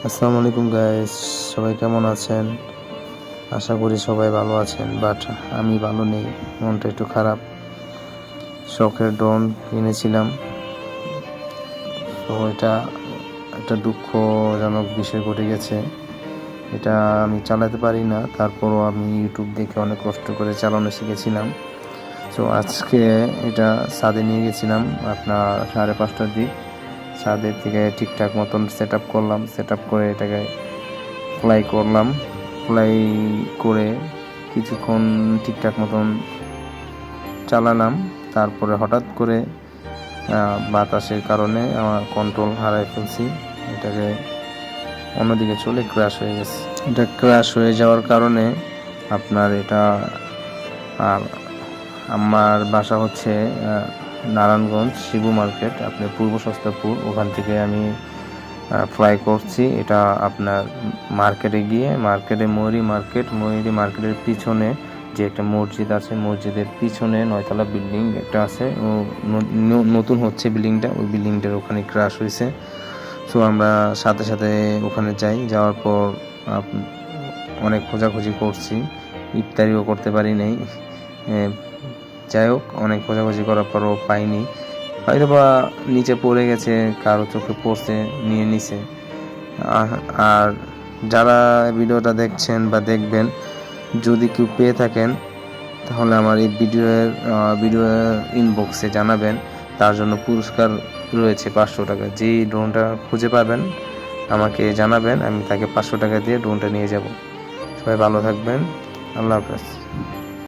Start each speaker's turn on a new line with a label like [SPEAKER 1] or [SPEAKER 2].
[SPEAKER 1] আসসালামু আলাইকুম গাইস, সবাই কেমন আছেন? আশা করি সবাই ভালো আছেন, বাট আমি ভালো নেই। মনটা একটু খারাপ। শখের ড্রোন কিনেছিলাম, তো এটা একটা দুঃখজনক বিষয় ঘটে গেছে। এটা আমি চালাতে পারি না, তারপরও আমি ইউটিউব দেখে অনেক কষ্ট করে চালানো শিখেছিলাম। তো আজকে এটা ছাদে নিয়ে গেছিলাম আপনার 5:30টার দিক। ছাদের থেকে ঠিকঠাক মতন সেট আপ করলাম, সেট আপ করে এটাকে ফ্লাই করলাম। ফ্লাই করে কিছুক্ষণ ঠিকঠাক মতন চালালাম। তারপরে হঠাৎ করে বাতাসের কারণে আমার কন্ট্রোল হারাই ফেলছি। এটাকে অন্যদিকে চলে ক্র্যাশ হয়ে গেছে। এটা ক্র্যাশ হয়ে যাওয়ার কারণে আপনার এটা আর আমার বাসা হচ্ছে নারায়ণগঞ্জ শিবু মার্কেট, আপনার পূর্ব সস্তাপুর। ওখান থেকে আমি ফ্লাই করছি। এটা আপনার মার্কেটে গিয়ে ময়ূরী মার্কেটের পিছনে যে একটা মসজিদ আছে, মসজিদের পিছনে 9তলা বিল্ডিং একটা আছে, ও নতুন হচ্ছে বিল্ডিংটা, ওই বিল্ডিংটার ওখানে ক্র্যাশ হয়েছে। সো আমরা সাথে সাথে ওখানে যাওয়ার পর অনেক খোঁজাখুঁজি করছি, ইফতারিও করতে পারি নাই। যাই হোক, অনেক খোঁজাখুঁজি করার পরও পাইনি। হয়তো বা নিচে পড়ে গেছে, কারো চোখে পড়ছে, নিয়ে নিছে। আর যারা ভিডিওটা দেখছেন বা দেখবেন, যদি কেউ পেয়ে থাকেন তাহলে আমার এই ভিডিও ইনবক্সে জানাবেন। তার জন্য পুরস্কার রয়েছে 500 টাকা। যেই ড্রোনটা খুঁজে পাবেন আমাকে জানাবেন, আমি তাকে 500 টাকা দিয়ে ড্রোনটা নিয়ে যাব। সবাই ভালো থাকবেন। আল্লাহ হাফেজ।